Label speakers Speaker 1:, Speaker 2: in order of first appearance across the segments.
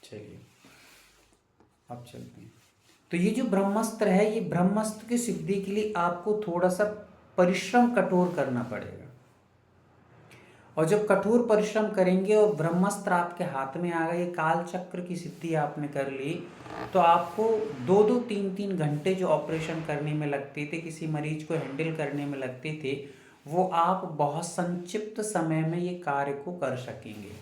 Speaker 1: चलिए अब चलते हैं। तो ये जो ब्रह्मास्त्र है, ये ब्रह्मास्त्र की सिद्धि के लिए आपको थोड़ा सा परिश्रम कठोर करना पड़ेगा। और जब कठोर परिश्रम करेंगे और ब्रह्मास्त्र आपके हाथ में आ गए, काल चक्र की सिद्धि आपने कर ली, तो आपको 2-2 3-3 घंटे जो ऑपरेशन करने में लगते थे, किसी मरीज को हैंडल करने में लगते थे, वो आप बहुत संक्षिप्त समय में ये कार्य को कर सकेंगे।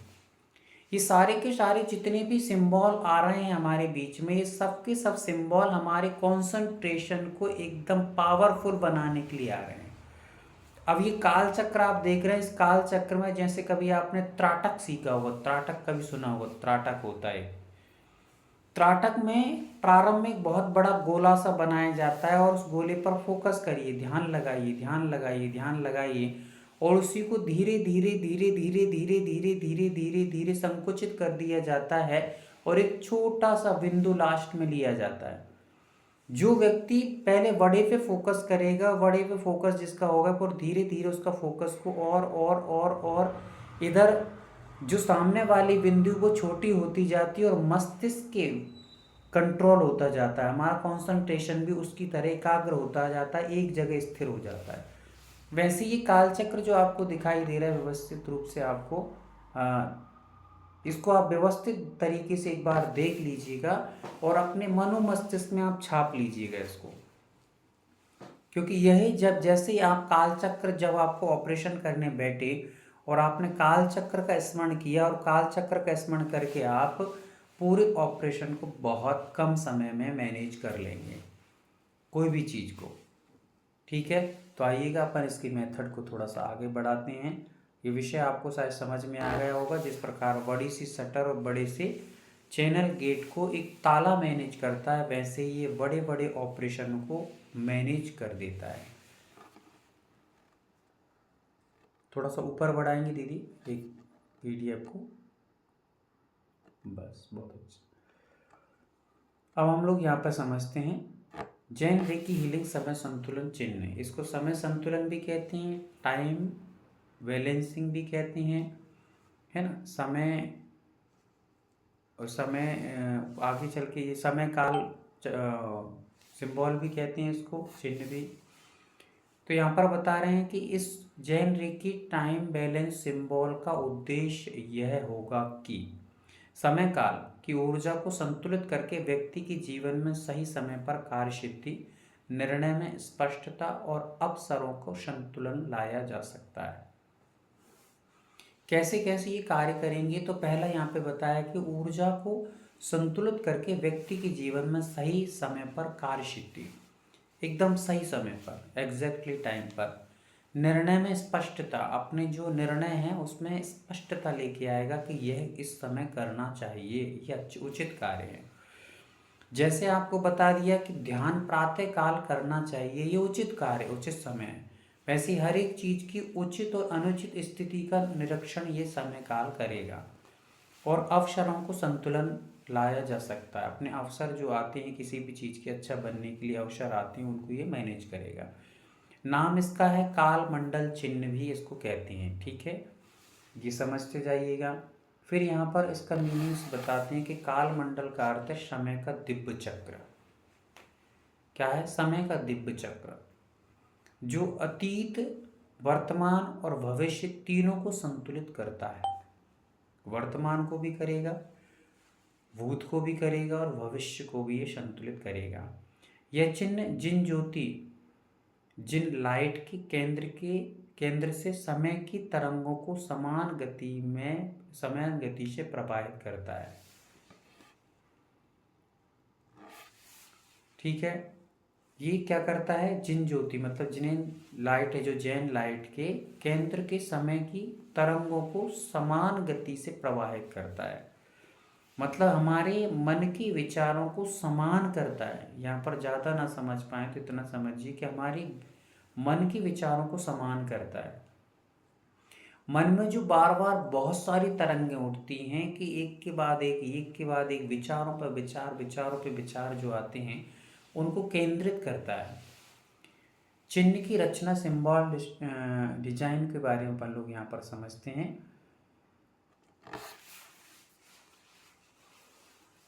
Speaker 1: ये सारे के सारे जितने भी सिंबल आ रहे हैं हमारे बीच में, ये सब के सब सिंबल हमारे कंसंट्रेशन को एकदम पावरफुल बनाने के लिए आ रहे हैं। अब ये काल चक्र आप देख रहे हैं, इस काल चक्र में जैसे कभी आपने त्राटक सीखा होगा, त्राटक कभी सुना होगा, त्राटक होता है। त्राटक में प्रारंभ में एक बहुत बड़ा गोला सा बनाया जाता है और उस गोले पर फोकस करिए, ध्यान लगाइए, ध्यान लगाइए, ध्यान लगाइए, और उसी को धीरे धीरे धीरे धीरे धीरे धीरे धीरे धीरे धीरे संकुचित कर दिया जाता है और एक छोटा सा बिंदु लास्ट में लिया जाता है। जो व्यक्ति पहले बड़े पे फोकस करेगा, बड़े पे फोकस जिसका होगा, फिर धीरे धीरे उसका फोकस को और इधर जो सामने वाली बिंदु वो छोटी होती जाती है और मस्तिष्क के कंट्रोल होता जाता है, हमारा कंसंट्रेशन भी उसकी तरह एकाग्र होता जाता है, एक जगह स्थिर हो जाता है। वैसे ये कालचक्र जो आपको दिखाई दे रहा है, व्यवस्थित रूप से आपको इसको आप व्यवस्थित तरीके से एक बार देख लीजिएगा और अपने मनो मस्तिष्क में आप छाप लीजिएगा इसको। क्योंकि यही जब जैसे ही आप कालचक्र, जब आपको ऑपरेशन करने बैठे और आपने कालचक्र का स्मरण किया और कालचक्र का स्मरण करके आप पूरे ऑपरेशन को बहुत कम समय में मैनेज कर लेंगे, कोई भी चीज़ को। ठीक है, तो आइएगा अपन इसकी मेथड को थोड़ा सा आगे बढ़ाते हैं। ये विषय आपको शायद समझ में आ गया होगा। जिस प्रकार बड़ी सी शटर और बड़े से चैनल गेट को एक ताला मैनेज करता है, वैसे ही ये बड़े बड़े ऑपरेशन को मैनेज कर देता है। थोड़ा सा ऊपर बढ़ाएंगे दीदी एक पीडीएफ को, बस, बहुत अच्छा। अब हम लोग यहाँ पर समझते हैं जैन रेकी हीलिंग समय संतुलन चिन्ह। इसको समय संतुलन भी कहते हैं, टाइम बैलेंसिंग भी कहते हैं, है ना। समय और समय आगे चल के ये समय काल सिंबल भी कहते हैं इसको, चिन्ह भी। तो यहाँ पर बता रहे हैं कि इस Jain Reiki time balance symbol का उद्देश्य यह होगा कि समय काल की ऊर्जा को संतुलित करके व्यक्ति के जीवन में सही समय पर कार्य सिद्धि, निर्णय में स्पष्टता और अवसरों को संतुलन लाया जा सकता है। कैसे कैसे ये कार्य करेंगे, तो पहला यहाँ पे बताया कि ऊर्जा को संतुलित करके व्यक्ति के जीवन में सही समय पर कार्य सिद्धि, एकदम सही समय पर, एग्जैक्टली टाइम पर। निर्णय में स्पष्टता, अपने जो निर्णय है उसमें स्पष्टता लेके आएगा कि यह इस समय करना चाहिए, यह उचित कार्य है। जैसे आपको बता दिया कि ध्यान प्रातः काल करना चाहिए, ये उचित कार्य, उचित समय है। वैसे हर एक चीज की उचित और अनुचित स्थिति का निरीक्षण ये समय काल करेगा और अवसरों को संतुलन लाया जा सकता है। अपने अवसर जो आते हैं किसी भी चीज़ के अच्छा बनने के लिए अवसर आते हैं, उनको ये मैनेज करेगा। नाम इसका है काल मंडल चिन्ह भी इसको कहते हैं। ठीक है, ये समझते जाइएगा। फिर यहाँ पर इसका मीनिंग्स बताते हैं कि काल मंडल का अर्थ है समय का दिव्य चक्र। क्या है? समय का दिव्य चक्र जो अतीत, वर्तमान और भविष्य तीनों को संतुलित करता है। वर्तमान को भी करेगा, भूत को भी करेगा और भविष्य को भी ये संतुलित करेगा। यह चिन्ह जिन ज्योति, जिन लाइट के केंद्र से समय की तरंगों को समान गति से प्रवाहित करता है। ठीक है, ये क्या करता है? जिन ज्योति मतलब जिन लाइट है, जो जैन लाइट के केंद्र के समय की तरंगों को समान गति से प्रवाहित करता है। मतलब हमारे मन की विचारों को समान करता है। यहाँ पर ज़्यादा ना समझ पाए तो इतना समझिए कि हमारी मन की विचारों को समान करता है। मन में जो बार बार बहुत सारी तरंगें उठती हैं कि एक के बाद एक विचारों पर विचार जो आते हैं, उनको केंद्रित करता है। चिन्ह की रचना, सिंबल डिजाइन के बारे में अपन लोग यहाँ पर समझते हैं।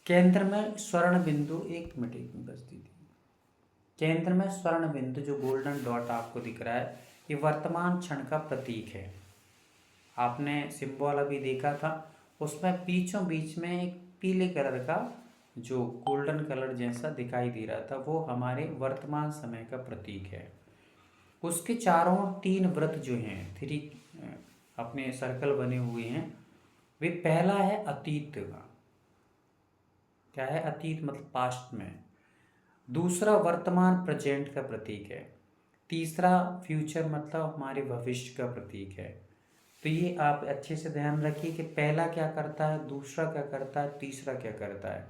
Speaker 1: केंद्र में स्वर्ण बिंदु, एक मिनट बस दीदी, केंद्र में स्वर्ण बिंदु जो गोल्डन डॉट आपको दिख रहा है, ये वर्तमान क्षण का प्रतीक है। आपने सिंबल अभी देखा था, उसमें बीचों बीच में एक पीले कलर का जो गोल्डन कलर जैसा दिखाई दे रहा था, वो हमारे वर्तमान समय का प्रतीक है। उसके चारों 3 वृत्त जो हैं, 3 अपने सर्कल बने हुए हैं, वे पहला है अतीत का, क्या है अतीत मतलब पास्ट में। दूसरा वर्तमान प्रेजेंट का प्रतीक है। तीसरा फ्यूचर मतलब हमारे भविष्य का प्रतीक है। तो ये आप अच्छे से ध्यान रखिए कि पहला क्या करता है, दूसरा क्या करता है, तीसरा क्या करता है।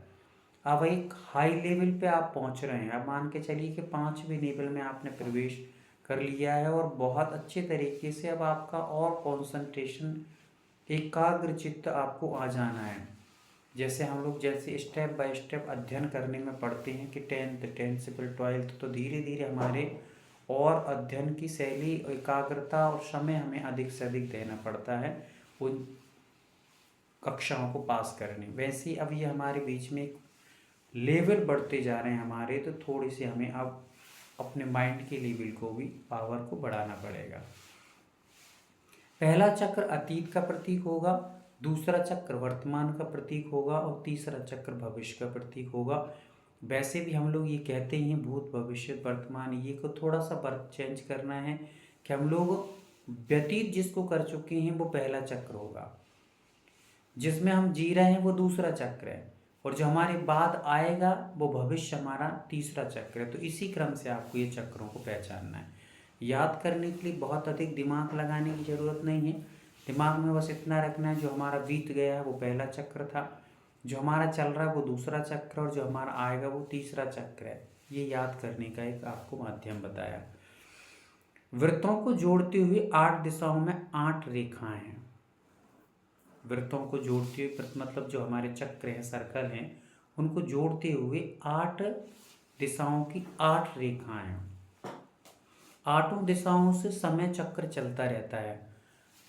Speaker 1: अब एक हाई लेवल पे आप पहुंच रहे हैं। अब मान के चलिए कि 5वें लेवल में आपने प्रवेश कर लिया है और बहुत अच्छे तरीके से अब आपका और कंसंट्रेशन, एकाग्र चित्त आपको आ जाना है। जैसे हम लोग जैसे स्टेप बाय स्टेप अध्ययन करने में पढ़ते हैं कि 10th से फिर 12th, तो धीरे धीरे हमारे और अध्ययन की शैली, एकाग्रता और समय हमें अधिक से अधिक देना पड़ता है उन कक्षाओं को पास करने। वैसे ही अब ये हमारे बीच में एक लेवल बढ़ते जा रहे हैं हमारे, तो थोड़ी सी हमें अब अपने माइंड के लेवल को भी, पावर को बढ़ाना पड़ेगा। पहला चक्र अतीत का प्रतीक होगा, दूसरा चक्र वर्तमान का प्रतीक होगा और तीसरा चक्र भविष्य का प्रतीक होगा। वैसे भी हम लोग ये कहते हैं भूत भविष्य वर्तमान, ये को थोड़ा सा वर्क चेंज करना है कि हम लोग व्यतीत जिसको कर चुके हैं वो पहला चक्र होगा, जिसमें हम जी रहे हैं वो दूसरा चक्र है, और जो हमारे बाद आएगा वो भविष्य हमारा तीसरा चक्र है। तो इसी क्रम से आपको ये चक्रों को पहचानना है। याद करने के लिए बहुत अधिक दिमाग लगाने की ज़रूरत नहीं है। दिमाग में बस इतना रखना है, जो हमारा बीत गया है वो पहला चक्र था, जो हमारा चल रहा है वो दूसरा चक्र, और जो हमारा आएगा वो तीसरा चक्र है। ये याद करने का एक आपको माध्यम बताया। वृत्तों को जोड़ते हुए 8 दिशाओं में 8 रेखाएं हैं। वृत्तों को जोड़ते हुए, वृत्त मतलब जो हमारे चक्र हैं, सर्कल हैं, उनको जोड़ते हुए 8 दिशाओं की 8 रेखाएं हैं। 8 दिशाओं से समय चक्र चलता रहता है।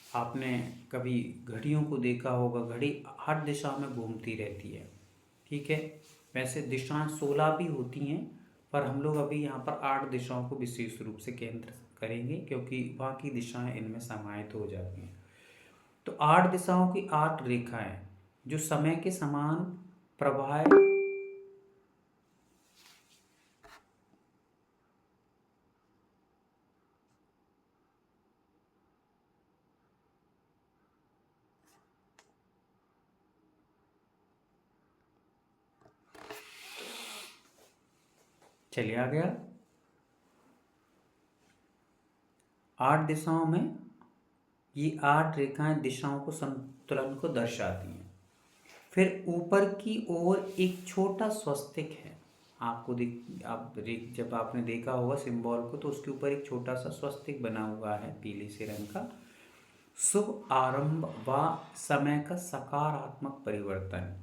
Speaker 1: आपने कभी घड़ियों को देखा होगा, घड़ी 8 दिशा में घूमती रहती है, ठीक है। वैसे दिशाएं 16 भी होती हैं, पर हम लोग अभी यहाँ पर 8 दिशाओं को विशेष रूप से केंद्र करेंगे, क्योंकि बाकी दिशाएं इनमें समाहित हो जाती हैं। तो 8 दिशाओं की 8 रेखाएं जो समय के समान प्रवाह, चलिए आ गया। 8 दिशाओं में ये 8 रेखाएं दिशाओं को, संतुलन को दर्शाती हैं। फिर ऊपर की ओर एक छोटा स्वस्तिक है, आपको जब आपने देखा होगा सिंबल को, तो उसके ऊपर एक छोटा सा स्वस्तिक बना हुआ है पीले से रंग का। शुभ आरंभ व समय का सकारात्मक परिवर्तन।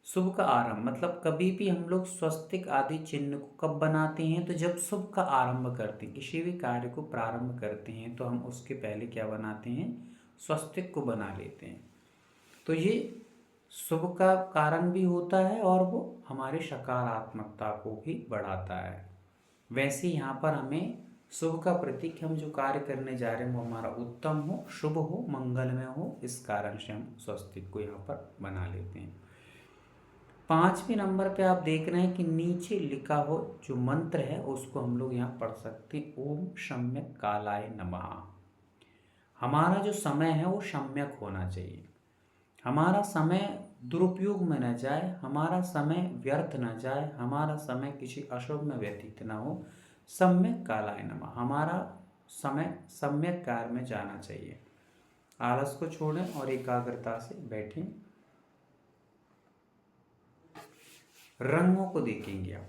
Speaker 1: शुभ का आरंभ मतलब कभी भी हम लोग स्वस्तिक आदि चिन्ह को कब बनाते हैं, तो जब शुभ का आरंभ करते हैं, किसी भी कार्य को प्रारंभ करते हैं, तो हम उसके पहले क्या बनाते हैं, स्वस्तिक को बना लेते हैं। तो ये शुभ का कारण भी होता है और वो हमारी सकारात्मकता को भी बढ़ाता है। वैसे यहाँ पर हमें शुभ का प्रतीक, हम जो कार्य करने जा रहे हैं वो हमारा उत्तम हो, शुभ हो, मंगलमय हो, इस कारण से हम स्वस्तिक को यहाँ पर बना लेते हैं। 5वें नंबर पे आप देख रहे हैं कि नीचे लिखा हो जो मंत्र है उसको हम लोग यहाँ पढ़ सकते हैं, ओम सम्यक कालाय नमः। हमारा जो समय है वो सम्यक होना चाहिए, हमारा समय दुरुपयोग में न जाए, हमारा समय व्यर्थ न जाए, हमारा समय किसी अशुभ में व्यतीत न हो। सम्यक कालाय नमः, हमारा समय सम्यक कार्य में जाना चाहिए। आलस को छोड़ें और एकाग्रता से बैठें। रंगों को देखेंगे आप,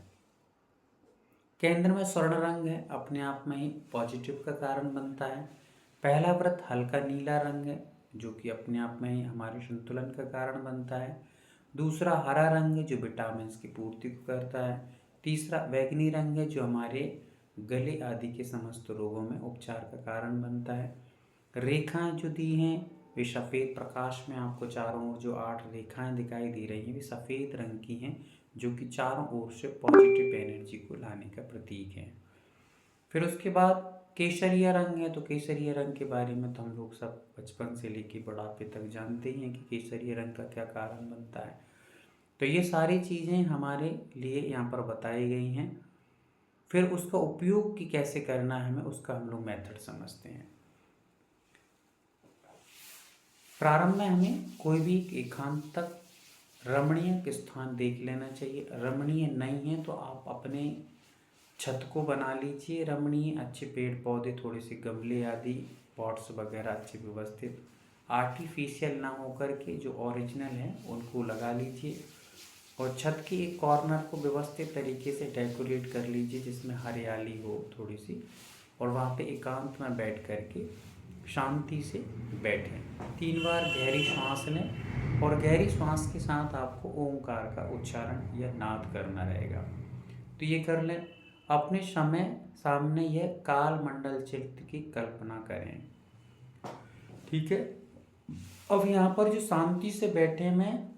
Speaker 1: केंद्र में स्वर्ण रंग है, अपने आप में ही पॉजिटिव का कारण बनता है। पहला व्रत हल्का नीला रंग है, जो कि अपने आप में ही हमारे संतुलन का कारण बनता है। दूसरा हरा रंग है, जो विटामिन की पूर्ति को करता है। तीसरा बैंगनी रंग है, जो हमारे गले आदि के समस्त रोगों में उपचार का कारण बनता है। रेखाएं जो दी हैं वे सफ़ेद प्रकाश में आपको चारों ओर जो 8 रेखाएं दिखाई दे रही हैं वे सफ़ेद रंग की हैं, जो कि चारों ओर से पॉजिटिव एनर्जी को लाने का प्रतीक है। फिर उसके बाद केसरिया रंग है। तो केसरिया रंग के बारे में तो हम लोग सब बचपन से लेके बुढ़ापे तक जानते ही हैं कि केसरिया रंग का क्या कारण बनता है। तो ये सारी चीज़ें हमारे लिए यहाँ पर बताई गई हैं। फिर उसका उपयोग कि कैसे करना है हमें, उसका हम लोग मेथड समझते हैं। प्रारंभ में हमें कोई भी एकांतक रमणीय स्थान देख लेना चाहिए। रमणीय नहीं है तो आप अपने छत को बना लीजिए रमणीय, अच्छे पेड़ पौधे, थोड़े से गमले आदि पॉट्स वगैरह अच्छे व्यवस्थित, आर्टिफिशियल ना होकर के जो ओरिजिनल है उनको लगा लीजिए। और छत के एक कॉर्नर को व्यवस्थित तरीके से डेकोरेट कर लीजिए जिसमें हरियाली हो थोड़ी सी, और वहाँ पे एकांत में बैठ करके शांति से बैठें। 3 बार गहरी सांस लें और गहरी सांस के साथ आपको ओंकार का उच्चारण या नाद करना रहेगा। तो ये कर लें। अपने समय सामने यह काल मंडल चित्र की कल्पना करें। ठीक है। अब यहाँ पर जो शांति से बैठे में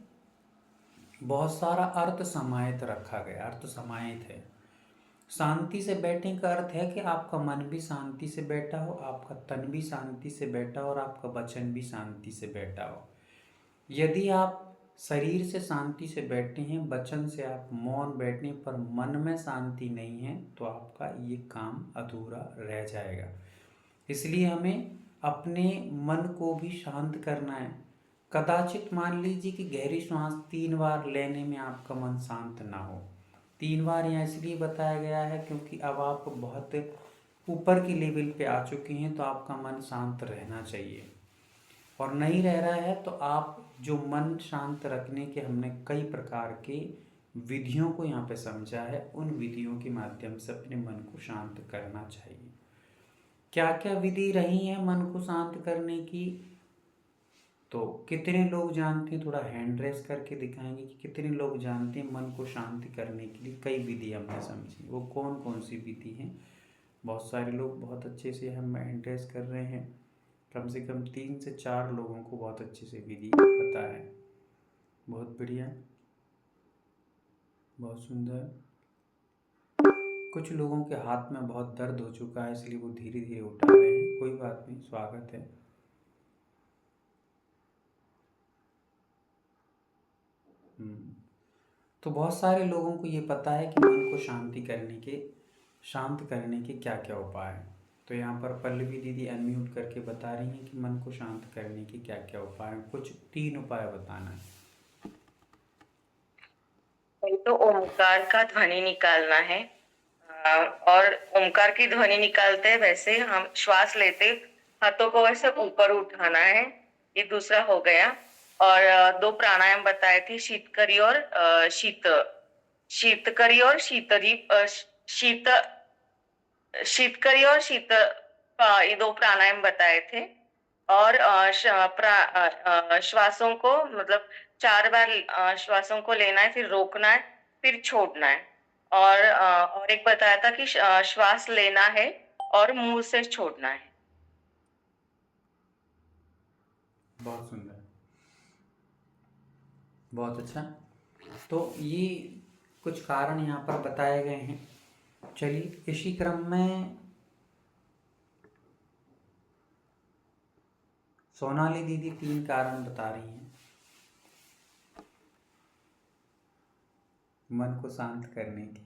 Speaker 1: बहुत सारा अर्थ समाहित रखा गया, अर्थ समाहित है। शांति से बैठने का अर्थ है कि आपका मन भी शांति से बैठा हो, आपका तन भी शांति से बैठा हो और आपका वचन भी शांति से बैठा हो। यदि आप शरीर से शांति से बैठे हैं, वचन से आप मौन बैठने पर मन में शांति नहीं है, तो आपका ये काम अधूरा रह जाएगा। इसलिए हमें अपने मन को भी शांत करना है। कदाचित मान लीजिए कि गहरी सांस 3 बार लेने में आपका मन शांत ना हो। 3 बार यहाँ इसलिए बताया गया है क्योंकि अब आप बहुत ऊपर की लेवल पे आ चुके हैं, तो आपका मन शांत रहना चाहिए। और नहीं रह रहा है तो आप जो मन शांत रखने के हमने कई प्रकार के विधियों को यहाँ पे समझा है, उन विधियों के माध्यम से अपने मन को शांत करना चाहिए। क्या क्या विधि रही है मन को शांत करने की, तो कितने लोग जानते हैं? थोड़ा हैंड रेस करके दिखाएंगे कि कितने लोग जानते हैं मन को शांति करने के लिए कई विधि हमने समझी, वो कौन कौन सी विधि हैं। बहुत सारे लोग बहुत अच्छे से हम हैंड रेस कर रहे हैं। कम से कम 3 से 4 लोगों को बहुत अच्छे से विधि पता है। बहुत बढ़िया, बहुत सुंदर। कुछ लोगों के हाथ में बहुत दर्द हो चुका है इसलिए वो धीरे धीरे उठा रहे हैं, कोई बात नहीं, स्वागत है। तो बहुत सारे लोगों को ये पता है कि मन को शांत करने के क्या क्या उपाय हैं। तो यहाँ पर पल्लवी दीदी अनम्यूट करके बता रही हैं कि मन को शांत करने के क्या क्या उपाय हैं। कुछ 3 उपाय बताना है।
Speaker 2: तो ओमकार का ध्वनि निकालना है। और ओमकार की ध्वनि निकालते वैसे हम श्वास लेते हाथों को वैसे ऊपर उठाना है, ये दूसरा हो गया। और 2 प्राणायाम बताए थे, शीतकरी और शीतकरी और शीत शीतकरी और ये 2 प्राणायाम बताए थे। और श्वासों को मतलब 4 बार श्वासों को लेना है, फिर रोकना है, फिर छोड़ना है। और एक बताया था कि श्वास लेना है और मुंह से छोड़ना है।
Speaker 1: बहुत सुंदर, बहुत अच्छा। तो ये कुछ कारण यहाँ पर बताए गए हैं। चलिए इसी क्रम में सोनाली दीदी 3 कारण बता रही हैं मन को शांत करने की।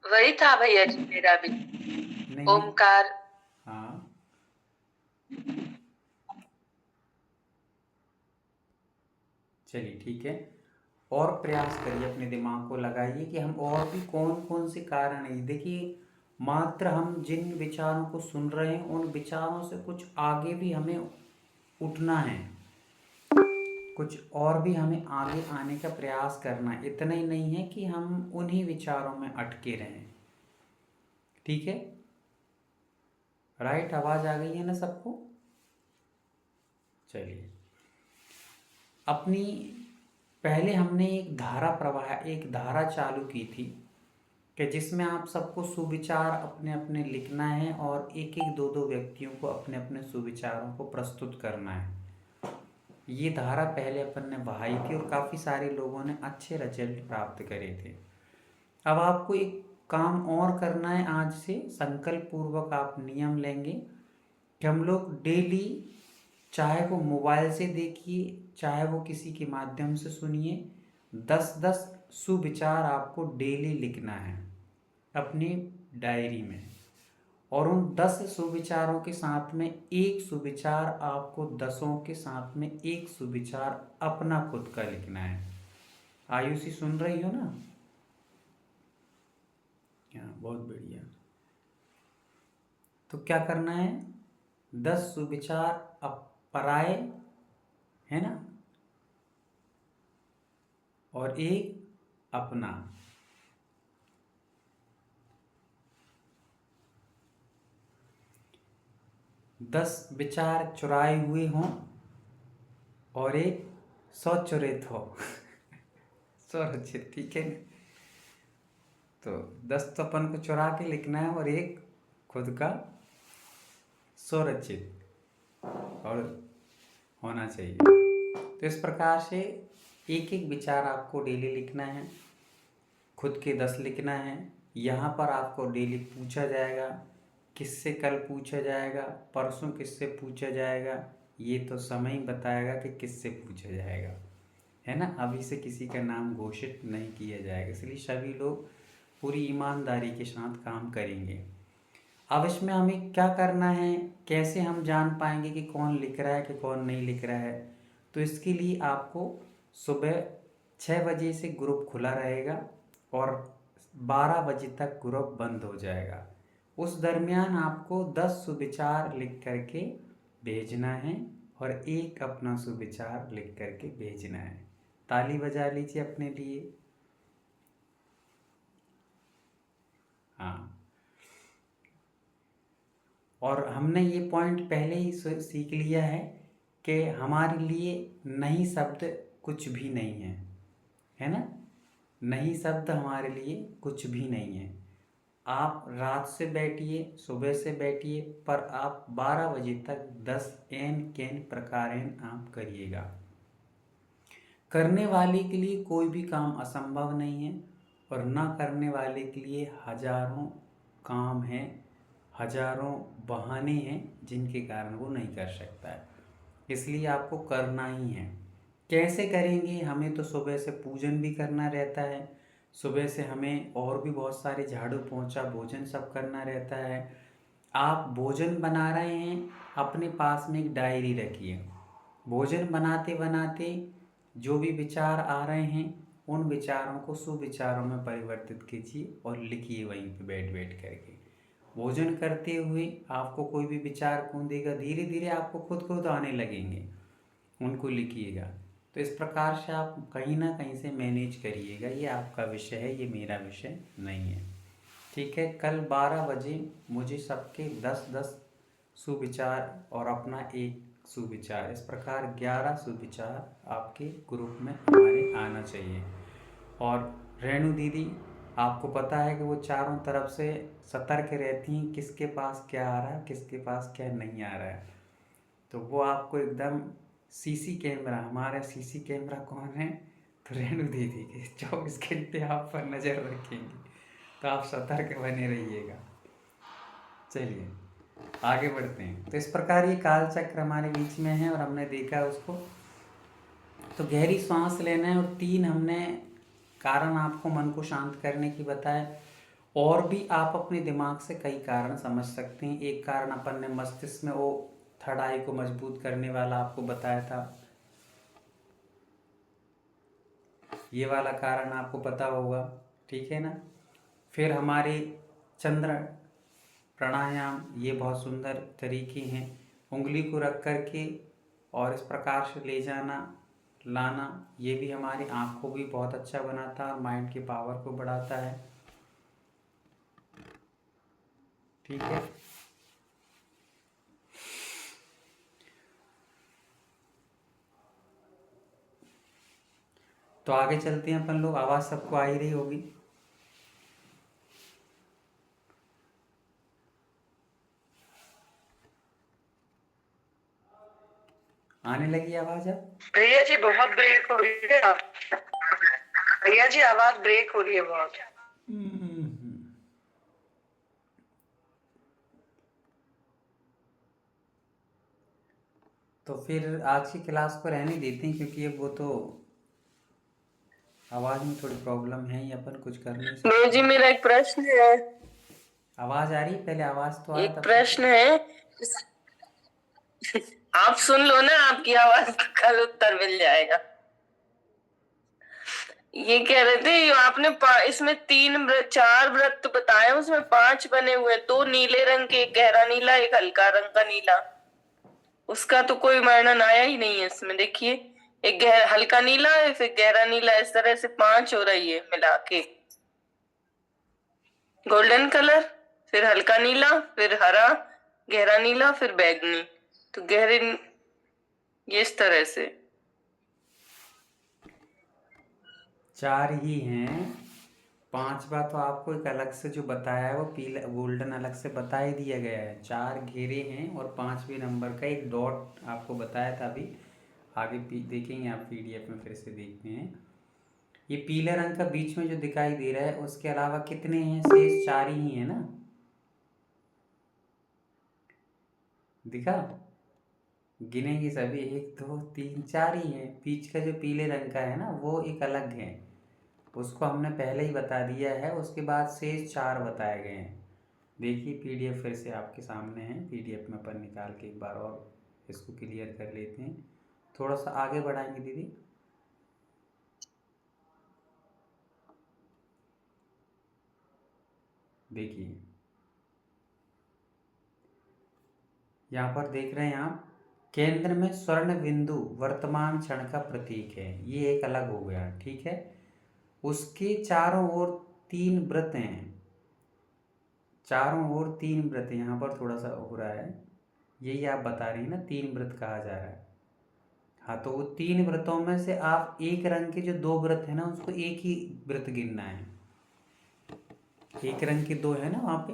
Speaker 2: वही था भैया जी मेरा भी।
Speaker 1: नहीं,
Speaker 2: ओमकार।
Speaker 1: हाँ, चलिए ठीक है। और प्रयास करिए, अपने दिमाग को लगाइए कि हम और भी कौन कौन से कारण हैं। देखिए, मात्र हम जिन विचारों को सुन रहे हैं उन विचारों से कुछ आगे भी हमें उठना है, कुछ और भी हमें आगे आने का प्रयास करना है। इतना ही नहीं है कि हम उन्हीं विचारों में अटके रहें। ठीक है, राइट? आवाज़ आ गई है ना सबको? चलिए, अपनी पहले हमने एक धारा चालू की थी कि जिसमें आप सबको सुविचार अपने अपने लिखना है और एक एक 2 2 व्यक्तियों को अपने अपने सुविचारों को प्रस्तुत करना है। ये धारा पहले अपन ने बहाई थी और काफ़ी सारे लोगों ने अच्छे रिजल्ट प्राप्त करे थे। अब आपको एक काम और करना है, आज से संकल्प पूर्वक आप नियम लेंगे कि हम लोग डेली, चाहे वो मोबाइल से देखिए चाहे वो किसी के माध्यम से सुनिए, 10-10 सुविचार आपको डेली लिखना है अपनी डायरी में। और उन 10 सुविचारों के साथ में एक सुविचार आपको 10 के साथ में एक सुविचार अपना खुद का लिखना है। आयुषी सुन रही हो ना? हाँ, बहुत बढ़िया। तो क्या करना है, 10 सुविचार पराये, है ना, और एक अपना। दस विचार चुराए हुए हों और एक स्वचरित हो। स्वरचित, ठीक है ना? तो 10 तो अपन को चुरा के लिखना है और एक खुद का स्वरचित और होना चाहिए। तो इस प्रकार से एक एक विचार आपको डेली लिखना है, खुद के 10 लिखना है। यहाँ पर आपको डेली पूछा जाएगा, किससे कल पूछा जाएगा, परसों किससे पूछा जाएगा, ये तो समय ही बताएगा कि किससे पूछा जाएगा, है ना। अभी से किसी का नाम घोषित नहीं किया जाएगा, इसलिए सभी लोग पूरी ईमानदारी के साथ काम करेंगे। अब इसमें हमें क्या करना है, कैसे हम जान पाएंगे कि कौन लिख रहा है कि कौन नहीं लिख रहा है? तो इसके लिए आपको सुबह 6 बजे से ग्रुप खुला रहेगा और 12 बजे तक ग्रुप बंद हो जाएगा। उस दरमियान आपको 10 सुविचार लिख करके भेजना है और एक अपना सुविचार लिख करके भेजना है। ताली बजा लीजिए अपने लिए। हाँ, और हमने ये पॉइंट पहले ही सीख लिया है कि हमारे लिए नहीं शब्द कुछ भी नहीं है ना। नहीं शब्द हमारे लिए कुछ भी नहीं है। आप रात से बैठिए, सुबह से बैठिए, पर आप 12 बजे तक 10 एन कैन प्रकारेण आप करिएगा। करने वाले के लिए कोई भी काम असंभव नहीं है और ना करने वाले के लिए हजारों काम हैं, हजारों बहाने हैं जिनके कारण वो नहीं कर सकता है। इसलिए आपको करना ही है। कैसे करेंगे? हमें तो सुबह से पूजन भी करना रहता है, सुबह से हमें और भी बहुत सारे झाड़ू पोंछा भोजन सब करना रहता है। आप भोजन बना रहे हैं, अपने पास में एक डायरी रखिए। भोजन बनाते बनाते जो भी विचार आ रहे हैं उन विचारों को सुविचारों में परिवर्तित कीजिए और लिखिए वहीं पे बैठ बैठ करके। भोजन करते हुए आपको कोई भी विचार कूदेगा, धीरे धीरे आपको खुद खुद आने लगेंगे, उनको लिखिएगा। तो इस प्रकार से आप कहीं ना कहीं से मैनेज करिएगा। ये आपका विषय है, ये मेरा विषय नहीं है, ठीक है। कल 12 बजे मुझे सबके 10-10 सुविचार और अपना एक सुविचार, इस प्रकार 11 सुविचार आपके ग्रुप में हमारे आना चाहिए। और रेणु दीदी, आपको पता है कि वो चारों तरफ से सतर्क रहती हैं, किसके पास क्या आ रहा है किसके पास क्या नहीं आ रहा है। तो वो आपको एकदम सीसी कैमरा, हमारा सीसी कैमरा कौन है? तो रेणु दीदी के 24 घंटे आप पर नज़र रखेंगे, तो आप सतर्क बने रहिएगा। चलिए आगे बढ़ते हैं। तो इस प्रकार ये काल चक्र हमारे बीच में है और हमने देखा उसको। तो गहरी सांस लेना है और 3 हमने कारण आपको मन को शांत करने की बताया। और भी आप अपने दिमाग से कई कारण समझ सकते हैं। एक कारण अपन ने मस्तिष्क में वो थर्ड आई को मजबूत करने वाला आपको बताया था, ये वाला कारण आपको पता होगा, ठीक है ना। फिर हमारे चंद्र प्राणायाम, ये बहुत सुंदर तरीके हैं। उंगली को रख करके और इस प्रकार से ले जाना लाना, ये भी हमारी आँख को भी बहुत अच्छा बनाता है और माइंड की पावर को बढ़ाता है, ठीक है। तो आगे चलते हैं अपन लोग। आवाज़ सबको आ ही रही होगी। आने लगी आवाज अब?
Speaker 2: भैया जी बहुत ब्रेक हो रही है। भैया जी आवाज ब्रेक हो रही है बहुत।
Speaker 1: तो फिर आज की क्लास को रहने देते हैं, क्योंकि अब वो तो आवाज में थोड़ी प्रॉब्लम है, ये अपन कुछ कर नहीं
Speaker 2: भैया
Speaker 1: सकते।
Speaker 2: जी मेरा एक प्रश्न है।
Speaker 1: आवाज आ रही है? पहले आवाज तो आए
Speaker 2: एक
Speaker 1: तब
Speaker 2: प्रश्न है, आप सुन लो ना, आपकी आवाज का कल उत्तर मिल जाएगा। ये कह रहे थे, आपने इसमें चार व्रत तो बताए, उसमें 5 बने हुए, 2 नीले रंग के, एक गहरा नीला, एक हल्का रंग का नीला। उसका तो कोई वर्णन आया ही नहीं है इसमें। देखिए, एक हल्का नीला है, फिर गहरा नीला, इस तरह से 5 हो रही है मिला के। गोल्डन कलर, फिर हल्का नीला, फिर हरा, गहरा नीला, फिर बैगनी। तो ये इस तरह से
Speaker 1: 4 ही हैं। 5वां तो आपको एक अलग से जो बताया है वो पीला गोल्डन अलग से बता ही दिया गया है। 4 घेरे हैं और 5वें नंबर का एक डॉट आपको बताया था। अभी आगे देखेंगे आप, पीडीएफ में फिर से देखते हैं। ये पीले रंग का बीच में जो दिखाई दे रहा है, उसके अलावा कितने हैं? शेष 4 ही है ना? दिखा? गिनेंगे सभी, 1 2 3 4 ही हैं। बीच का जो पीले रंग का है ना, वो एक अलग है, उसको हमने पहले ही बता दिया है। उसके बाद शेष 4 बताए गए हैं। देखिए पीडीएफ फिर से आपके सामने है। पीडीएफ में अपन निकाल के एक बार और इसको क्लियर कर लेते हैं। थोड़ा सा आगे बढ़ाएंगे दीदी। देखिए यहाँ पर देख रहे हैं आप, केंद्र में स्वर्ण बिंदु वर्तमान क्षण का प्रतीक है। ये एक अलग हो गया, ठीक है। उसके चारों ओर 3 वृत्त हैं। चारों ओर 3 वृत्त, यहाँ पर थोड़ा सा हो रहा है, यही आप बता रही हैं ना, 3 वृत्त कहा जा रहा है। हाँ, तो वो 3 व्रतों में से आप एक रंग के जो 2 व्रत है ना, उसको एक ही व्रत गिनना है। एक रंग के 2 है ना वहाँ पे,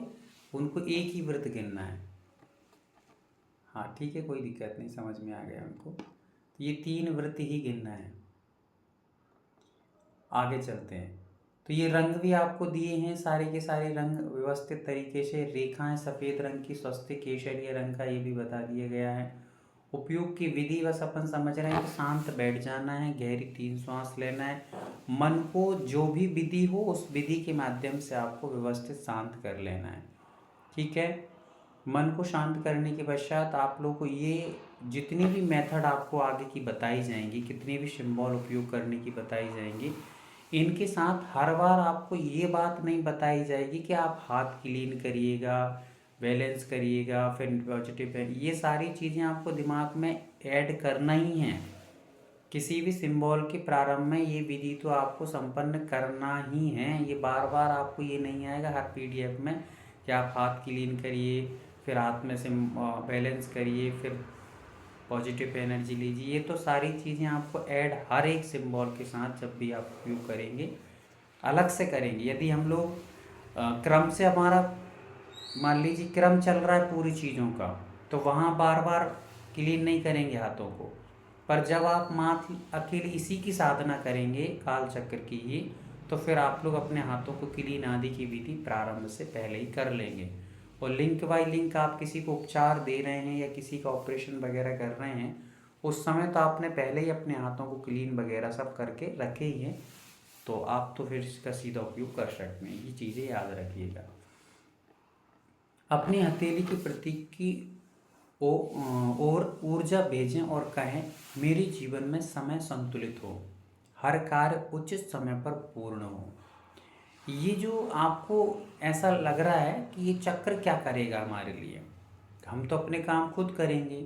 Speaker 1: उनको एक ही व्रत गिनना है। हाँ ठीक है, कोई दिक्कत नहीं, समझ में आ गया उनको। तो ये 3 व्रत ही गिनना है। आगे चलते हैं। तो ये रंग भी आपको दिए हैं, सारे के सारे रंग व्यवस्थित तरीके से। रेखाएं सफ़ेद रंग की, स्वस्तिक केसरिया रंग का, ये भी बता दिया गया है। उपयोग की विधि बस अपन समझ रहे हैं कि शांत बैठ जाना है, गहरी 3 श्वास लेना है। मन को जो भी विधि हो उस विधि के माध्यम से आपको व्यवस्थित शांत कर लेना है, ठीक है। मन को शांत करने के पश्चात आप लोग को ये जितनी भी मेथड आपको आगे की बताई जाएंगी, कितनी भी सिंबल उपयोग करने की बताई जाएंगी, इनके साथ हर बार आपको ये बात नहीं बताई जाएगी कि आप हाथ क्लीन करिएगा, बैलेंस करिएगा, फिर पॉजिटिव है। ये सारी चीज़ें आपको दिमाग में ऐड करना ही है। किसी भी सिंबल के प्रारंभ में ये विधि तो आपको संपन्न करना ही है। ये बार बार आपको ये नहीं आएगा हर पीडीएफ में कि आप हाथ क्लीन करिए, फिर हाथ में से बैलेंस करिए, फिर पॉजिटिव एनर्जी लीजिए। ये तो सारी चीज़ें आपको ऐड हर एक सिंबल के साथ जब भी आप उपयोग करेंगे अलग से करेंगे। यदि हम लोग क्रम से, हमारा मान लीजिए क्रम चल रहा है पूरी चीज़ों का, तो वहाँ बार बार क्लीन नहीं करेंगे हाथों को। पर जब आप मात्र अकेले इसी की साधना करेंगे, काल चक्र की ही, तो फिर आप लोग अपने हाथों को क्लीन आदि की विधि प्रारंभ से पहले ही कर लेंगे। और लिंक बाय लिंक आप किसी को उपचार दे रहे हैं या किसी का ऑपरेशन वगैरह कर रहे हैं, उस समय तो आपने पहले ही अपने हाथों को क्लीन वगैरह सब करके रखे ही हैं, तो आप तो फिर इसका सीधा उपयोग कर सकते हैं। ये चीज़ें याद रखिएगा। अपनी हथेली की प्रतीक की और ऊर्जा भेजें और कहें, मेरे जीवन में समय संतुलित हो, हर कार्य उचित समय पर पूर्ण हो। ये जो आपको ऐसा लग रहा है कि ये चक्र क्या करेगा हमारे लिए, हम तो अपने काम खुद करेंगे,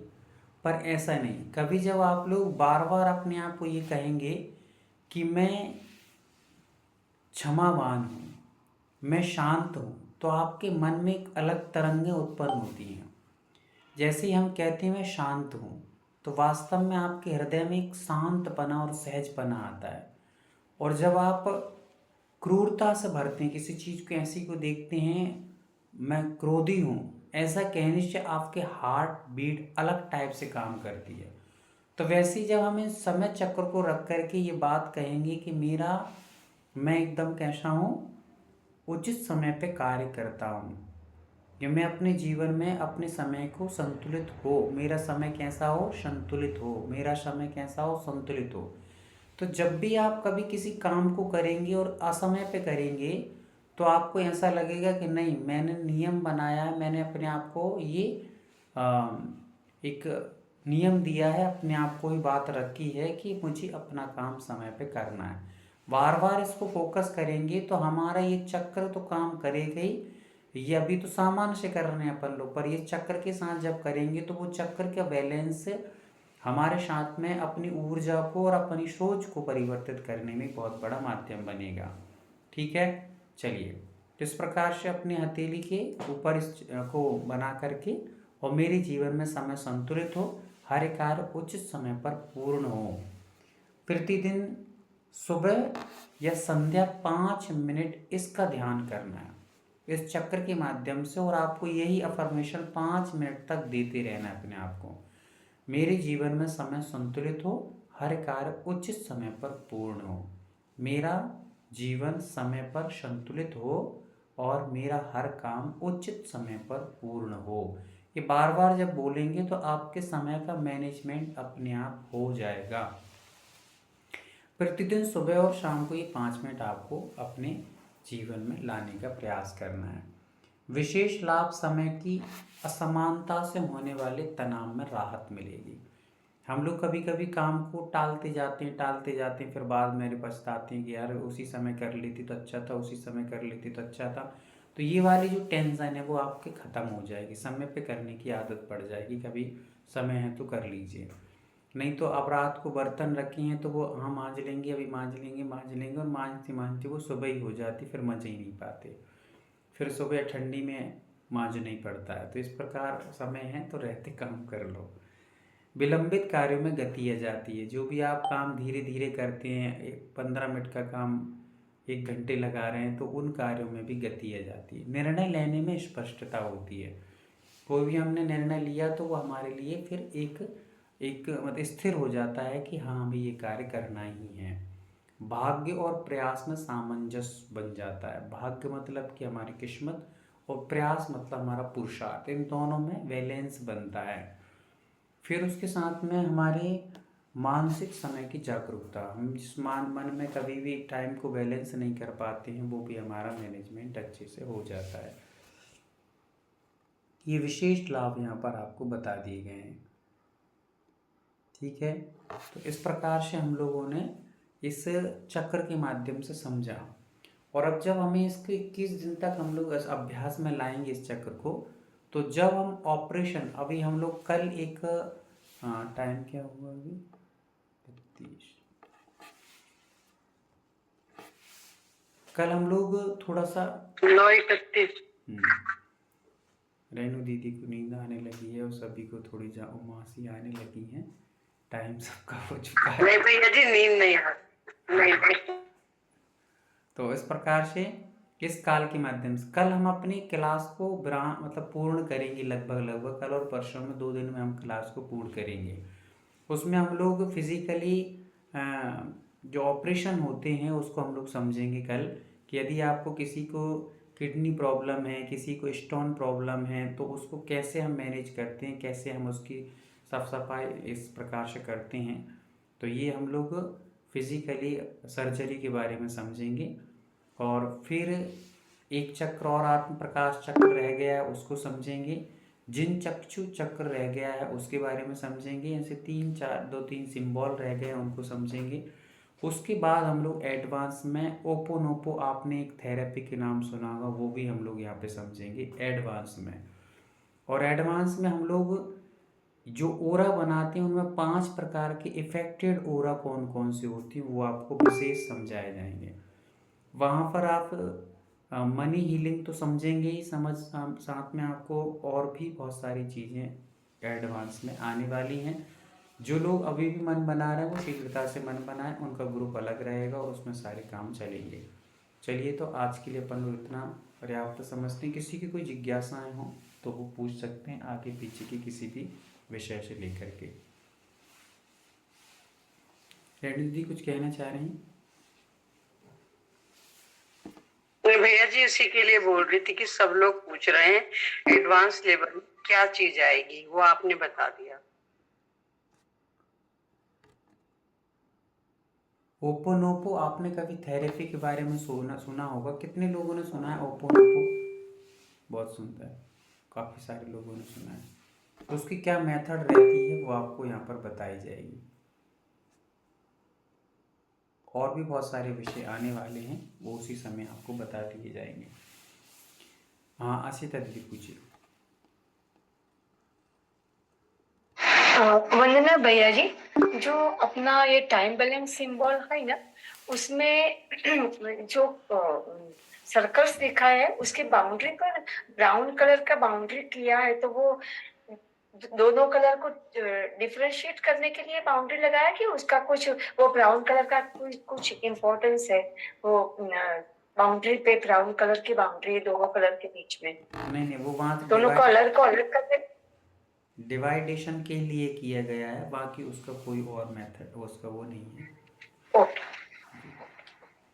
Speaker 1: पर ऐसा नहीं। कभी जब आप लोग बार बार अपने आप को ये कहेंगे कि मैं क्षमावान हूँ, मैं शांत हूँ, तो आपके मन में एक अलग तरंगें उत्पन्न होती हैं। जैसे ही हम कहते हैं मैं शांत हूँ, तो वास्तव में आपके हृदय में एक शांतपना और सहजपना आता है। और जब आप क्रूरता से भरते हैं, किसी चीज़ को ऐसी को देखते हैं, मैं क्रोधी हूँ, ऐसा कहने से आपके हार्ट बीट अलग टाइप से काम करती है। तो वैसे ही जब हम इस समय चक्र को रख करके ये बात कहेंगे कि मैं एकदम कैसा हूँ, उचित समय पे कार्य करता हूँ, कि मैं अपने जीवन में अपने समय को संतुलित हो, मेरा समय कैसा हो, संतुलित हो, मेरा समय कैसा हो, संतुलित हो। तो जब भी आप कभी किसी काम को करेंगे और असमय पे करेंगे, तो आपको ऐसा लगेगा कि नहीं, मैंने नियम बनाया है, मैंने अपने आप को ये आ, एक नियम दिया है, अपने आप को ही बात रखी है कि मुझे अपना काम समय पे करना है। बार बार इसको फोकस करेंगे तो हमारा ये चक्र तो काम करेगा ही। ये अभी तो सामान्य से कर रहे हैं अपन लोग, पर ये चक्र के साथ जब करेंगे तो वो चक्र का बैलेंस हमारे साथ में अपनी ऊर्जा को और अपनी सोच को परिवर्तित करने में बहुत बड़ा माध्यम बनेगा। ठीक है, चलिए, तो इस प्रकार से अपनी हथेली के ऊपर इस को बना करके, और मेरे जीवन में समय संतुलित हो, हर कार्य उचित समय पर पूर्ण हो। प्रतिदिन सुबह या संध्या 5 मिनट इसका ध्यान करना है इस चक्र के माध्यम से, और आपको यही अफर्मेशन 5 मिनट तक देते रहना है अपने आप को। मेरे जीवन में समय संतुलित हो, हर कार्य उचित समय पर पूर्ण हो, मेरा जीवन समय पर संतुलित हो, और मेरा हर काम उचित समय पर पूर्ण हो। ये बार बार जब बोलेंगे तो आपके समय का मैनेजमेंट अपने आप हो जाएगा। प्रतिदिन सुबह और शाम को ये 5 मिनट आपको अपने जीवन में लाने का प्रयास करना है। विशेष लाभ, समय की असमानता से होने वाले तनाव में राहत मिलेगी। हम लोग कभी कभी काम को टालते जाते हैं, फिर बाद में पछताते हैं कि यार उसी समय कर लेती तो अच्छा था, उसी समय कर लेती तो अच्छा था। तो ये वाली जो टेंशन है वो आपके ख़त्म हो जाएगी, समय पे करने की आदत पड़ जाएगी। कभी समय है तो कर लीजिए, नहीं तो अब रात को बर्तन रखे हैं तो वो हम मांज लेंगे, अभी मांज लेंगे, और मांजते मांजते वो सुबह ही हो जाती, फिर मज़े ही नहीं पाते, फिर सुबह ठंडी में मांज नहीं पड़ता है। तो इस प्रकार समय है तो रहते काम कर लो। विलंबित कार्यों में गति आ जाती है। जो भी आप काम धीरे धीरे करते हैं, 15 मिनट का काम 1 घंटे लगा रहे हैं, तो उन कार्यों में भी गति आ जाती है। निर्णय लेने में स्पष्टता होती है। कोई भी हमने निर्णय लिया तो वो हमारे लिए फिर एक एक मतलब स्थिर हो जाता है कि हाँ, हमें ये कार्य करना ही है। भाग्य और प्रयास में सामंजस्य बन जाता है। भाग्य मतलब कि हमारी किस्मत, और प्रयास मतलब हमारा पुरुषार्थ, इन दोनों में बैलेंस बनता है। फिर उसके साथ में हमारे मानसिक समय की जागरूकता, हम जिस मन में कभी भी टाइम को बैलेंस नहीं कर पाते हैं, वो भी हमारा मैनेजमेंट अच्छे से हो जाता है। ये विशेष लाभ यहाँ पर आपको बता दिए गए हैं। ठीक है, तो इस प्रकार से हम लोगों ने इस चक्र के माध्यम से समझा। और अब जब हमें इसको 21 दिन तक हम लोग इस अभ्यास में लाएंगे इस चक्र को, तो जब हम ऑपरेशन, अभी हम लोग कल एक टाइम क्या हुआ अभी 32, कल हम लोग थोड़ा सा
Speaker 2: 9:31।
Speaker 1: रेनू दीदी को नींद आने लगी है और सभी को थोड़ी उमासी आने लगी है, टाइम सबका हो चुका है।
Speaker 2: नहीं भैया जी, नींद नहीं आ नहीं।
Speaker 1: तो इस प्रकार से इस काल के माध्यम से कल हम अपनी क्लास को मतलब पूर्ण करेंगे, लगभग कल और परसों में 2 दिन में हम क्लास को पूर्ण करेंगे। उसमें हम लोग फिजिकली जो ऑपरेशन होते हैं उसको हम लोग समझेंगे कल, कि यदि आपको किसी को किडनी प्रॉब्लम है, किसी को स्टोन प्रॉब्लम है, तो उसको कैसे हम मैनेज करते हैं, कैसे हम उसकी साफ सफाई इस प्रकार से करते हैं। तो ये हम लोग फिजिकली सर्जरी के बारे में समझेंगे। और फिर एक चक्र और आत्म प्रकाश चक्र रह गया है, उसको समझेंगे। जिन चक्षु चक्र रह गया है उसके बारे में समझेंगे। ऐसे 2-3 सिंबल रह गए हैं, उनको समझेंगे। उसके बाद हम लोग एडवांस में ओपोनोपो, आपने एक थेरेपी के नाम सुना होगा, वो भी हम लोग यहाँ पे समझेंगे एडवांस में। और एडवांस में हम लोग जो ओरा बनाते हैं उनमें 5 प्रकार के इफेक्टेड ओरा कौन कौन से होती हैं वो आपको विशेष समझाए जाएंगे। वहाँ पर आप मनी हीलिंग तो समझेंगे ही, साथ में आपको और भी बहुत सारी चीज़ें एडवांस में आने वाली हैं। जो लोग अभी भी मन बना रहे हैं वो शीघ्रता से मन बनाएं, उनका ग्रुप अलग रहेगा और उसमें सारे काम चलेंगे। चलिए, तो आज के लिए अपन लोग इतना पर्याप्त समझते हैं। किसी की कोई जिज्ञासाएं हों तो वो पूछ सकते हैं आगे पीछे की किसी भी विषय से लेकर के। रेणु दीदी कुछ कहना चाह रहे हैं?
Speaker 3: तो भैया जी इसी के लिए बोल रही थी कि सब लोग पूछ रहे हैं एडवांस लेवल में क्या चीज आएगी, वो आपने बता दिया।
Speaker 1: ओपोनोपो आपने कभी थेरेपी के बारे में सुना होगा? कितने लोगों ने सुना है ओपोनोपो? बहुत सुनता है, काफ़ी सारे लोगों ने सुना है। तो उसकी क्या मेथड रहती है वो आपको यहाँ पर बताई जाएगी। और भी बहुत सारे विषय आने वाले हैं, वो उसी समय आपको बता दिए जाएंगे। हाँ आशिता दीदी पूछिए।
Speaker 4: वंदना भैया जी, जो अपना ये टाइम बैलेंस सिंबल है ना, उसमें जो सर्कल्स दिखा है उसके बाउंड्री पर ब्राउन कलर का बाउंड्री किया है, तो वो दोनों कलर को डिफरेंशिएट करने के लिए बाउंड्री लगाया कि उसका कुछ वो ब्राउन कलर का कुछ इम्पोर्टेंस है? वो बाउंड्री पे ब्राउन कलर की बाउंड्री दोनों कलर के बीच में,
Speaker 1: नहीं वो वहाँ
Speaker 4: दोनों कलर को अलग करने
Speaker 1: डिवाइडेशन के लिए किया गया है, बाकी उसका कोई और मेथड उसका वो नहीं है।
Speaker 4: ओके।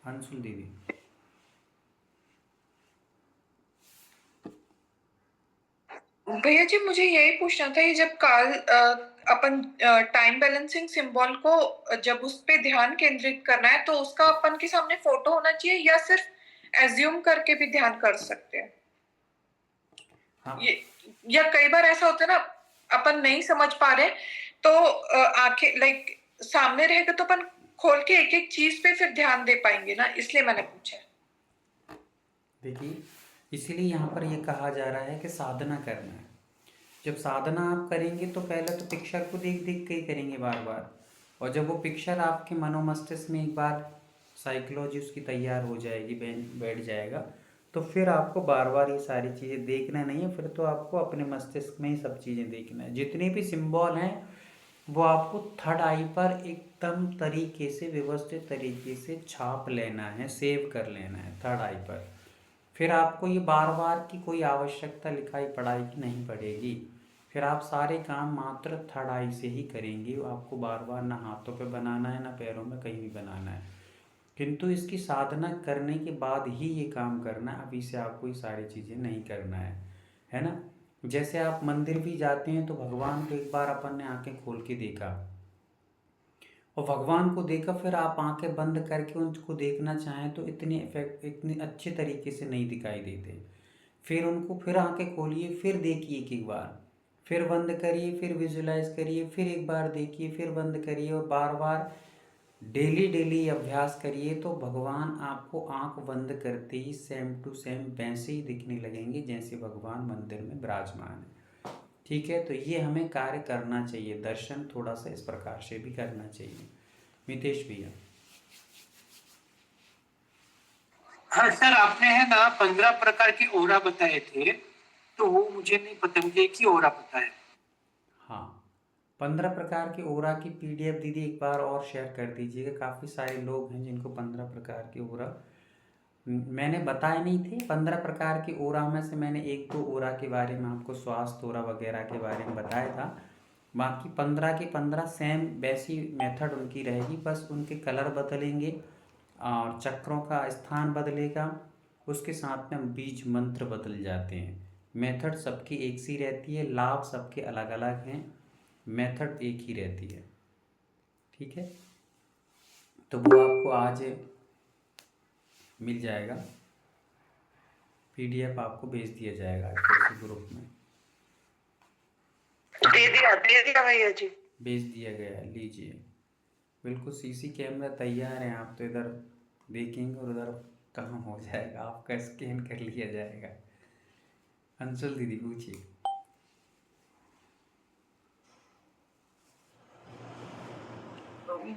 Speaker 1: अंशुल दीदी।
Speaker 5: भैया जी मुझे यही पूछना था, ये जब काल अपन टाइम बैलेंसिंग सिंबल को जब उस पे ध्यान केंद्रित करना है तो उसका अपन के सामने फोटो होना चाहिए या सिर्फ एज्यूम करके भी ध्यान कर सकते हैं?
Speaker 1: हाँ।
Speaker 5: या कई बार ऐसा होता है ना, अपन नहीं समझ पा रहे तो आंखें लाइक सामने रहेगा तो अपन खोल के एक एक चीज पे फिर ध्यान दे पाएंगे ना, इसलिए मैंने पूछा।
Speaker 1: देखिए इसीलिए यहाँ पर ये कहा जा रहा है कि साधना करना है। जब साधना आप करेंगे तो पहले तो पिक्चर को देख देख के ही करेंगे बार बार, और जब वो पिक्चर आपके मनोमस्तिष्क में एक बार साइकोलॉजी उसकी तैयार हो जाएगी, बैठ जाएगा, तो फिर आपको बार बार ये सारी चीज़ें देखना नहीं है, फिर तो आपको अपने मस्तिष्क में ही सब चीज़ें देखना है। जितने भी सिंबल हैं वो आपको थर्ड आई पर एकदम तरीके से व्यवस्थित तरीके से छाप लेना है, सेव कर लेना है थर्ड आई पर। फिर आपको ये बार बार की कोई आवश्यकता लिखाई पढ़ाई की नहीं पड़ेगी। फिर आप सारे काम मात्र थर्ड आई से ही करेंगे। आपको बार बार ना हाथों पे बनाना है ना पैरों में कहीं भी बनाना है, किंतु इसकी साधना करने के बाद ही ये काम करना है। अभी से आपको ये सारी चीज़ें नहीं करना है ना। जैसे आप मंदिर भी जाते हैं तो भगवान को एक बार अपन ने आंखें खोल के देखा, और भगवान को देखा, फिर आप आंखें बंद करके उनको देखना चाहें तो इतने अच्छे तरीके से नहीं दिखाई देते। फिर उनको फिर आंखें खोलिए, फिर देखिए एक बार, फिर बंद करिए, फिर विजुलाइज करिए, फिर एक बार देखिए, फिर बंद करिए, और बार बार डेली अभ्यास करिए तो भगवान आपको आंख बंद करते ही सेम टू सेम वैसे ही दिखने लगेंगे जैसे भगवान मंदिर में विराजमान है। ठीक है, तो ये हमें कार्य करना चाहिए, दर्शन थोड़ा सा इस प्रकार से भी करना चाहिए। मितेश भैया।
Speaker 6: हाँ सर, आपने है ना 15 प्रकार के ओरा बताए थे, तो वो मुझे नहीं पता, मुझे एक ही ओरा पता है।
Speaker 1: हाँ, 15 प्रकार के ओरा की पीडीएफ दीदी एक बार और शेयर कर दीजिएगा। काफ़ी सारे लोग हैं जिनको 15 प्रकार के ओरा मैंने बताए नहीं थे। 15 प्रकार के ओरा में से मैंने एक दो ओरा के बारे में आपको स्वास्थ्य ओरा वगैरह के बारे में बताया था। बाकी 15 के 15 सेम वैसी मेथड उनकी रहेगी, बस उनके कलर बदलेंगे और चक्रों का स्थान बदलेगा, उसके साथ में बीज मंत्र बदल जाते हैं। मेथड सबकी एक सी रहती है, लाभ सबके अलग अलग हैं, मेथड एक ही रहती है। ठीक है, तो वो आपको आज मिल जाएगा, पीडीएफ आपको भेज दिया जाएगा आज ग्रुप में।
Speaker 3: दे दिया भैया जी,
Speaker 1: भेज दिया गया है, लीजिए। बिल्कुल सीसी कैमरा तैयार है, आप तो इधर देखेंगे और उधर कहाँ हो जाएगा, आपका स्कैन कर लिया जाएगा। अंशुल दीदी पूछिए।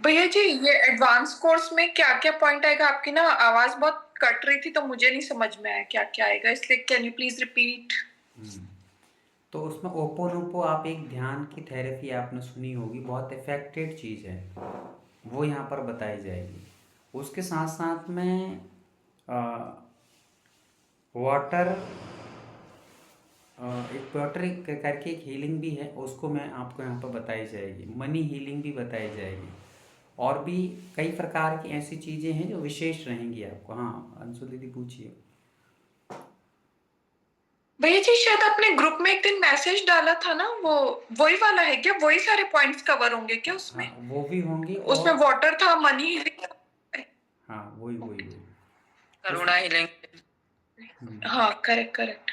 Speaker 5: भैया जी ये एडवांस कोर्स में क्या क्या पॉइंट आएगा? आपकी ना आवाज बहुत कट रही थी तो मुझे नहीं समझ में आया क्या क्या आएगा, इसलिए कैन यू प्लीज रिपीट?
Speaker 1: तो उसमें ओपोनोपो आप एक ध्यान की थेरेपी आपने सुनी होगी, बहुत इफेक्टिव चीज़ है, वो यहाँ पर बताई जाएगी। उसके साथ साथ में वाटर करके एक हीलिंग भी है, उसको मैं आपको यहाँ पर बताई जाएगी। मनी हीलिंग भी बताई जाएगी, और भी कई प्रकार की ऐसी चीज़ें हैं जो विशेष रहेंगी आपको। हाँ अंशु दीदी पूछिए।
Speaker 5: भैया जी शायद आपने ग्रुप में एक दिन मैसेज डाला था ना, वो वही वाला है क्या? वही सारे पॉइंट्स कवर होंगे क्या उसमें?
Speaker 1: हाँ वो भी होंगे
Speaker 5: उसमें
Speaker 1: और
Speaker 5: वाटर था, मनी।
Speaker 1: हाँ वही वही वही
Speaker 3: करुणा हीलिंग।
Speaker 5: हाँ करेक्ट करेक्ट।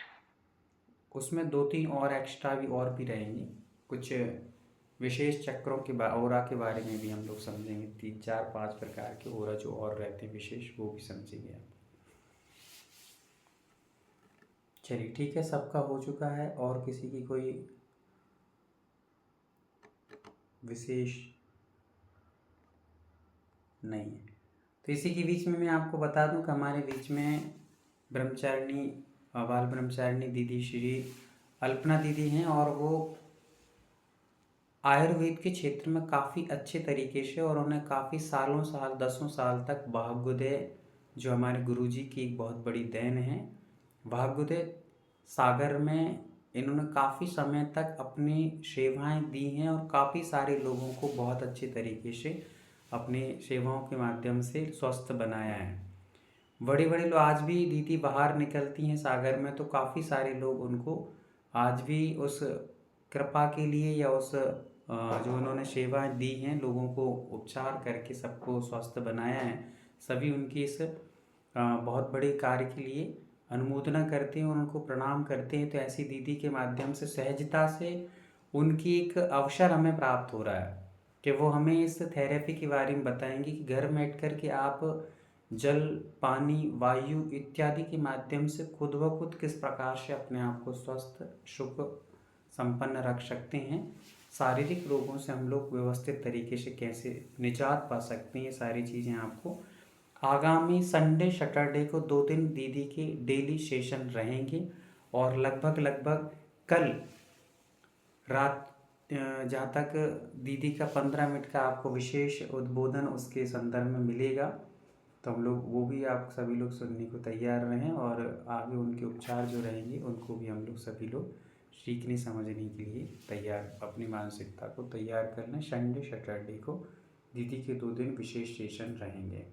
Speaker 1: उसमें 2-3 और एक्स्ट्रा भी और भी रहेंगे, कुछ विशेष चक्रों के ओरा के बारे में भी हम लोग समझेंगे। 3-4-5 प्रकार के ओरा जो और रहते हैं विशेष, वो भी समझेंगे आप। चलिए ठीक है, सबका हो चुका है और किसी की कोई विशेष नहीं है तो इसी के बीच में मैं आपको बता दूं कि हमारे बीच में ब्रह्मचारिणी बाल ब्रह्मचारिणी दीदी श्री अल्पना दीदी हैं, और वो आयुर्वेद के क्षेत्र में काफ़ी अच्छे तरीके से, और उन्हें काफ़ी सालों साल 10 साल तक भाग्योदय, जो हमारे गुरुजी की एक बहुत बड़ी देन है, भाग्योदय सागर में इन्होंने काफ़ी समय तक अपनी सेवाएं दी हैं और काफ़ी सारे लोगों को बहुत अच्छे तरीके से अपनी सेवाओं के माध्यम से स्वस्थ बनाया है। बड़े बड़े लोग आज भी दीदी बाहर निकलती हैं सागर में तो काफ़ी सारे लोग उनको आज भी उस कृपा के लिए या उस जो उन्होंने सेवाएं दी हैं, लोगों को उपचार करके सबको स्वस्थ बनाया है, सभी उनकी इस बहुत बड़े कार्य के लिए अनुमोदना करते हैं और उनको प्रणाम करते हैं। तो ऐसी दीदी के माध्यम से सहजता से उनकी एक अवसर हमें प्राप्त हो रहा है कि वो हमें इस थेरेपी के बारे में बताएंगे कि घर में बैठ कर के आप जल, पानी, वायु इत्यादि के माध्यम से खुद ब खुद किस प्रकार से अपने आप को स्वस्थ, सुख, संपन्न रख सकते हैं। शारीरिक रोगों से हम लोग व्यवस्थित तरीके से कैसे निजात पा सकते हैं, ये सारी चीज़ें आपको आगामी संडे सैटरडे को 2 दिन दीदी के डेली सेशन रहेंगे। और लगभग कल रात जहाँ तक दीदी का 15 मिनट का आपको विशेष उद्बोधन उसके संदर्भ में मिलेगा, तो हम लोग वो भी आप सभी लोग सुनने को तैयार रहें, और आगे उनके उपचार जो रहेंगे उनको भी हम लोग सभी लोग सीखने समझने के लिए तैयार, अपनी मानसिकता को तैयार करना। संडे सैटरडे को दीदी के 2 दिन विशेष सेशन रहेंगे।